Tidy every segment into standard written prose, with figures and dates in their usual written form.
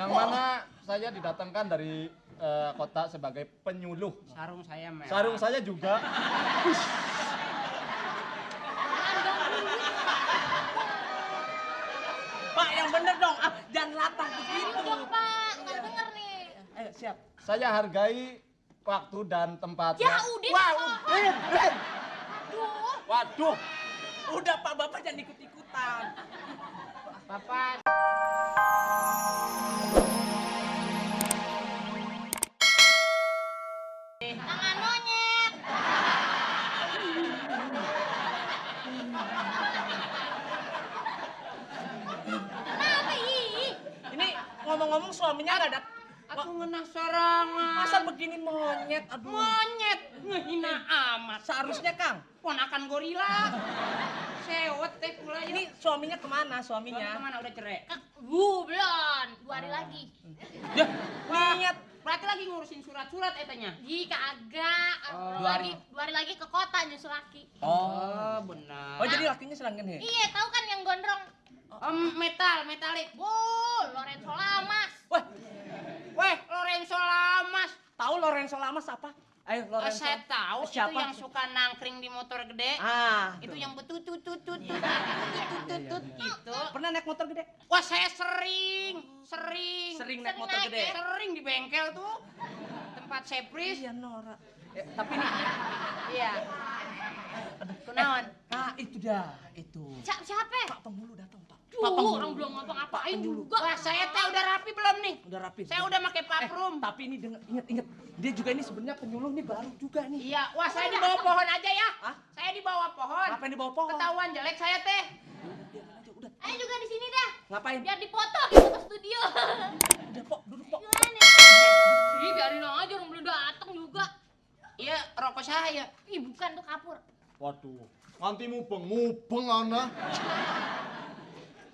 Yang mana saya didatangkan dari kota sebagai penyuluh. Sarung saya merah. Sarung saya juga. Pak, yang bener dong. Jangan latah begitu. Ayo dong Pak, nggak denger nih. Ayo, siap. Saya hargai waktu dan tempatnya. Ya udah. Aduh. Waduh. Udah Pak, Bapak jangan ikut-ikutan. Bapak. Tangan monyet. Kenapa ih? Ini ngomong-ngomong suaminya nggak ada. Aku ngena sorangan. Masa begini monyet? Aduh. Monyet ngehina amat. Seharusnya Kang. Ponakan gorila. Sewet teh pula ya. Ini suaminya kemana? Suaminya Suaminya? kemana udah cerai? Belum. 2 hari lagi. Ya, niat. Berarti lagi ngurusin surat-surat etanya. Ih kagak. Oh. 2 hari lagi ke kota nyusul laki. Oh, benar. Oh, jadi lakinya selangkan ya? Iya, tahu kan yang gondrong? Metalik. Lorenzo Lamas. Weh, Lorenzo Lamas. Tahu Lorenzo Lamas apa? Ayo Lorenzo. Saya tahu itu Siapa? yang suka nangkring di motor gede. Itu yang betutut gitu. Pernah naik motor gede? Wah, saya sering Naik motor gede. Sering di bengkel tuh. Tempat servis. Iya, Nora. Tapi nih, Iya. Kunaon? itu dah, itu. Siapa? Pak penghulu datang, Pak. Orang belum ngapa-ngapain juga. Wah, saya teh udah rapi belum nih? Udah rapi. Saya udah pakai parfum. Tapi ini inget. Dia juga ini sebenarnya penyuluh nih baru juga nih. Iya, wah saya di bawah pohon aja ya. Hah? Saya di bawah pohon. Apa yang di bawah pohon? Ketahuan jelek saya teh. Biarin aja, udah. Ayo juga di sini dah. Ngapain? Biar dipoto di foto studio. Udah, Pok, duduk, Pok. Gimana? Ih, biarin aja orang belum datang juga. Iya, rokok saya. Ih, bukan tuh kapur. Waduh. Nanti mubeng ana.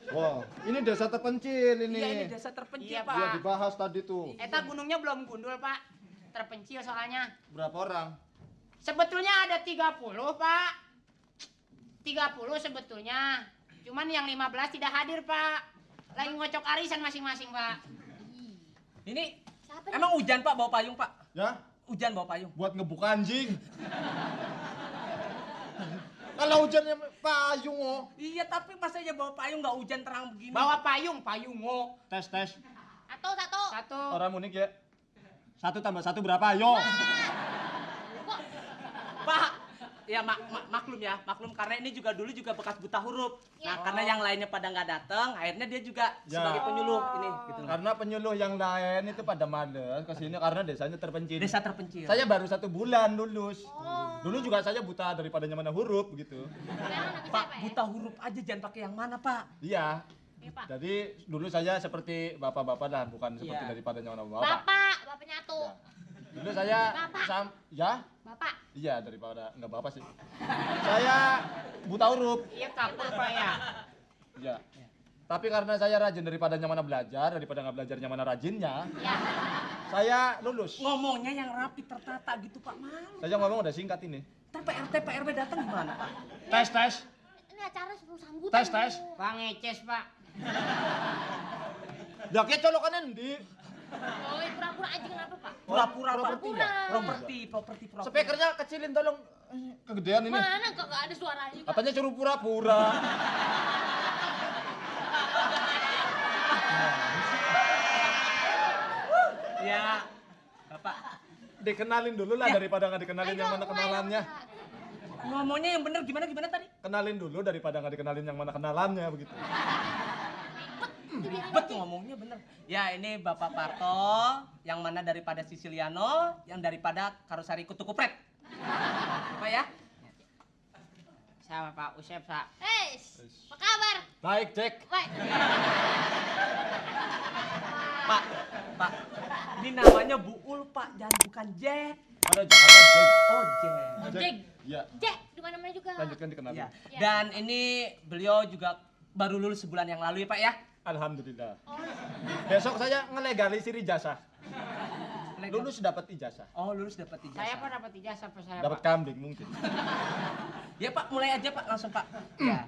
Wah, ini desa terpencil ini. Iya, ini desa terpencil, Iya, Pak. Dia dibahas tadi tuh. Eta gunungnya belum gundul, Pak. Terpencil soalnya. Berapa orang? Sebetulnya ada 30, Pak. 30 sebetulnya. Cuman yang 15 tidak hadir, Pak. Lagi ngocok arisan masing-masing, Pak. Ini Siapa? emang hujan, Pak, bawa payung, Pak? Ya, Hujan bawa payung. buat ngebuka anjing. Kalau hujannya payung oh. Iya, tapi pas aja bawa payung nggak hujan terang begini. Bawa payung ngo. Tes. Satu. Satu. Orang unik ya. 1 tambah 1 berapa? Ayo. Kok Pak, ya maklum ya, maklum karena ini juga dulu juga bekas buta huruf. Nah, Ya. karena yang lainnya pada nggak datang, akhirnya dia juga Ya. sebagai penyuluh ini gitu loh. Karena penyuluh yang lain itu pada males ke sini karena desanya terpencil. Desa terpencil. Saya baru 1 bulan lulus. Oh. Dulu juga saya buta daripada mana huruf gitu. sekarang nama Pak, siapa ya? buta huruf aja jangan pakai yang mana, Pak? Iya. Iya, Pak. Jadi dulu saya seperti bapak-bapak lah, bukan seperti Iya. daripada mana bapak. Bapaknya tuh. Ya. Dulu saya Bapak. ya? Bapak. Iya, daripada enggak bapak sih. Saya buta huruf. Iya, kapur, Pak ya. Iya. Tapi karena saya rajin daripada mana belajar, daripada nggak belajarnya mana rajinnya, Ya. saya lulus. Ngomongnya yang rapi tertata gitu, Pak. Malu. Saya ngomong udah singkat ini. Ntar PRT PRW datang gimana, Pak? Tes. Ini acara sebelum sambutan. Tes. Pak ngeces, Pak. Ya kayak colokan endi? Oh, pura-pura aja kenapa, Pak? Pura-pura, Pak. Properti ya? Properti. Speakernya kecilin tolong. Kegedean ini. Mana kagak ada suaranya, Pak? Katanya suruh pura-pura. Ya, Bapak. Dikenalin dulu lah daripada nggak dikenalin yang mana kenalannya. Ngomongnya yang bener gimana tadi? Kenalin dulu daripada nggak dikenalin yang mana kenalannya begitu. Ribet ngomongnya bener. Ya, ini Bapak Parto, yang mana daripada Siciliano, yang daripada Karosari Kutu Kupret. Apa ya? Sama Pak Usep, Pak. Hei, apa kabar? Baik, Jack. Woi, Pak, ini namanya Buul, Pak, jangan bukan Jack. Ada Jakarta, Jack. Oh, Jack. Jack. Iya. Jack, di mana-mana juga. Lanjutkan dikenalin. Ya. Ya. Dan ini beliau juga baru lulus sebulan yang lalu ya, Pak ya. Alhamdulillah. Oh, Besok saya ngelegalisir ijazah. Lulus dapat ijazah. Oh, lulus dapat ijazah. Saya Pak dapat ijazah, Pak saya, Dapat Pak. kambing mungkin. Ya, Pak, mulai aja, Pak, langsung, Pak. Ya.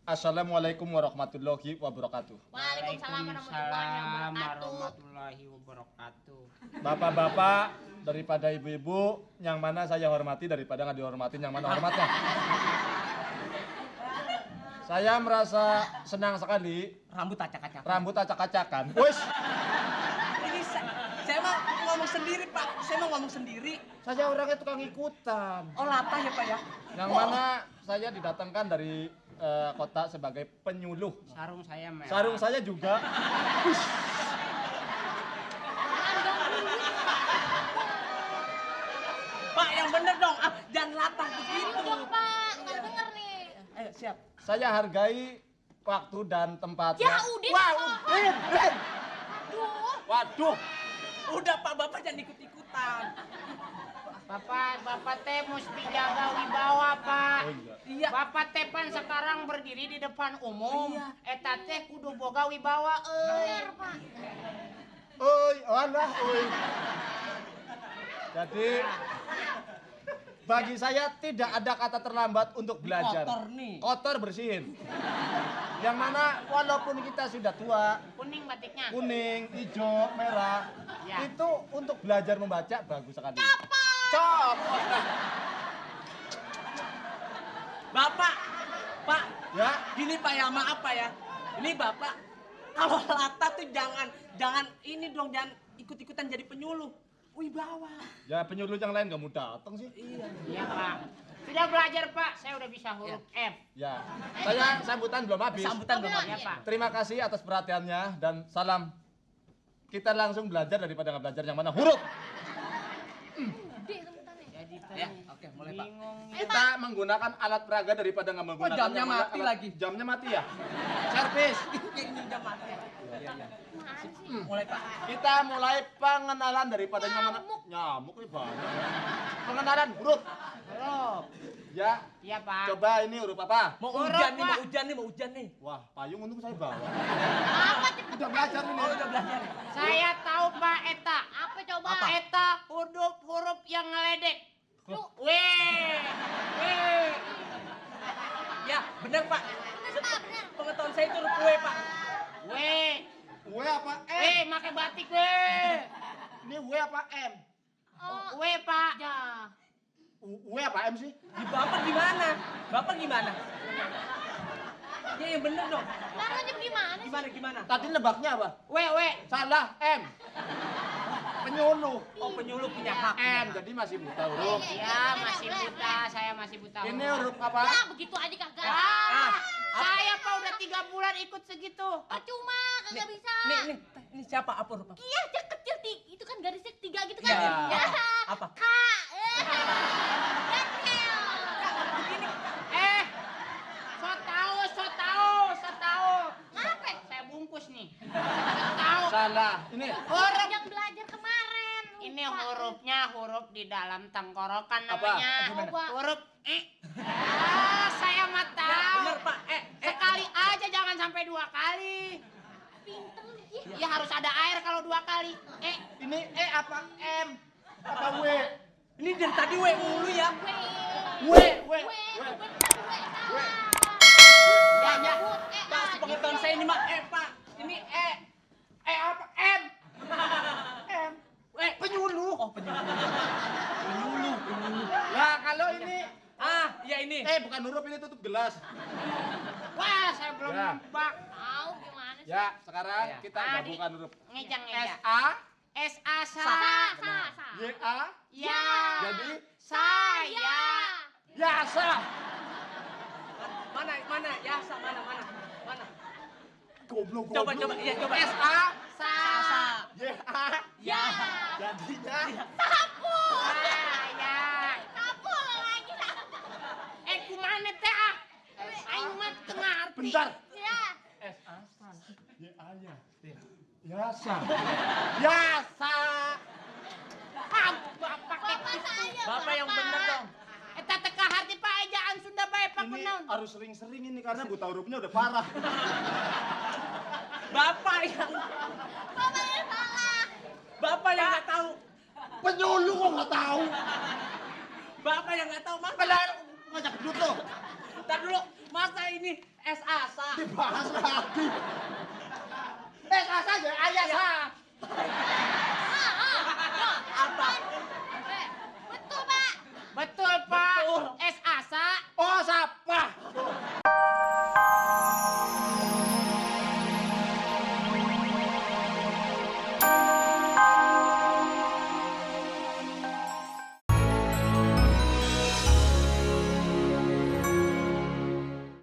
Assalamualaikum warahmatullahi wabarakatuh. Waalaikumsalam warahmatullahi wabarakatuh. Bapak-bapak daripada ibu-ibu, yang mana saya hormati daripada nggak dihormatin, yang mana hormatnya. Saya merasa senang sekali. Rambut acak-acak. Rambut acak-acakan. Wis, Ini saya mau ngomong sendiri, Pak. Saya mau ngomong sendiri. saya orangnya tukang ikutan. Oh, latah ya, Pak ya? Yang mana saya didatangkan dari kota sebagai penyuluh. Sarung saya merah. Sarung saya juga. Pak, yang bener dong. Ah, jangan latah begitu. dong, Pak. Nggak denger nih. Ayo, siap. Saya hargai waktu dan tempatnya. Ya udah. Wah, waduh. Udah, Pak. Bapak jangan ikut-ikutan. Bapak teh mesti jaga wibawa, Pak. Oh, iya. Iya. Bapak teh pan sekarang berdiri di depan umum. Iya. Eta teh kudu boga wibawa, Bener, Pak. Oi, alah, oi. Jadi bagi saya tidak ada kata terlambat untuk belajar. Kotor nih. Kotor bersihin. Yang mana walaupun kita sudah tua, kuning batiknya. kuning, hijau, merah, Ya. itu untuk belajar membaca bagus sekali. Copot. Bapak, Pak, Ya, gini Pak ya, maaf Pak ya. Ini Bapak kalau latah tuh jangan ini dong, jangan ikut-ikutan jadi penyuluh. Wibawa. ya penyuluh yang lain gak mau datang sih. Iya, Pak. Sudah belajar, Pak. Saya udah bisa huruf F. Ya, saya sambutan belum habis. Sambutan belum Ya, habis. Pak. Terima kasih atas perhatiannya dan salam. Kita langsung belajar daripada nggak belajar yang mana huruf. Gede sebutannya. Jadi Ya, oke, mulai Pak. bingung. Kita menggunakan alat peraga daripada nggak menggunakan. jamnya yang mana mati alat- lagi. Jamnya mati ya. Servis. Ini udah mati. Iya, iya. Apaan sih? Mulai Pak. Kita mulai pengenalan daripada yang mana. Nyamuk nih banyak. Pengenalan huruf. Huruf. Ya. Iya, Pak. Coba ini huruf apa? Mau Huruf, hujan nih, Pak. mau hujan nih, mau hujan nih. Wah, payung untung saya bawa. Apa cepet? Udah belajar ini. Oh, udah belajar. Saya tahu, Pak, eta. Apa coba? Apa? Eta huruf yang ngeledek. Lu. Weh. Weh. Ya, benar Pak. Bener, Pak, bener. Pengetahuan saya itu huruf W Pak. Weh. W apa M? Weh, pakai batik, weh. Ini W apa M? Oh, Weh, Pak. ya. W apa M sih? Di Bapak gimana? Bapak gimana? Ya yang bener dong. Namanya gimana sih? Gimana? Tadi nebaknya apa? Weh. Salah, M. Penyuluh. Oh, penyuluh punya hak. M, jadi masih buta huruf. Ya, masih buta. Saya masih buta. Ini huruf apa? Ya, begitu aja kagak. Saya, Pak, udah 3 bulan ikut segitu. Percuma, kagak bisa. Ini siapa? Apa huruf apa? Iya, dia kecil itu kan garisnya 3 gitu kan. Ya. Ya. Apa? K. Kecil. Eh, so tahu. Apa? Saya bungkus nih. Tahu. Salah. Ini Huruf. Yang belajar kemarin. Ini lupa. hurufnya huruf di dalam tenggorokan Apa? namanya. Gimana? Huruf E. Saya mah tahu. Bener Pak. Sekali aja jangan sampai 2 kali. Pinter lu, Ji. Ya harus ada air kalau 2 kali. ini E apa M? Apa W? Ini dari tadi W mulu ya. W. Bener, salah. Ya. Pak, sepengetahuan saya ini mah Pak. Ini E. E apa M? M. Penyuluh. Oh, penyuluh. Nah, kalau ini Ah, ya ini. bukan huruf, ini tutup gelas. Wah, saya belum Ya. nampak. Tahu gimana sih? Ya, sekarang Ya. kita Ah, gabungkan huruf. Ngejang. S-A, S-A Sa. Y-A, Ya. jadi Saya. Yasa. Mana? Yasa mana? Goblok. Coba. Iya, coba. S-A, Sa. Y-A, Ya. jadinya Saya. Apa lagi? Kumane teh ah? Aing mah teu ngarti. bentar. Ya. S-A, Y-A, ya. Yasa. Yasa. Ah, bapak Bapak saya. Bapak yang bener dong. eta teh ka harti Pak ejaan Sunda bae Pak Ini kunaon? harus sering-sering ini karena buta hurufnya udah parah. Bapak yang nggak tahu. Penyuluh kok nggak tahu. Bapak yang nggak tahu, Mas. Padahal ngajak duduk tuh. Ntar dulu, Masa ini es asa? Dibahas lagi. Asa aja ayah sa.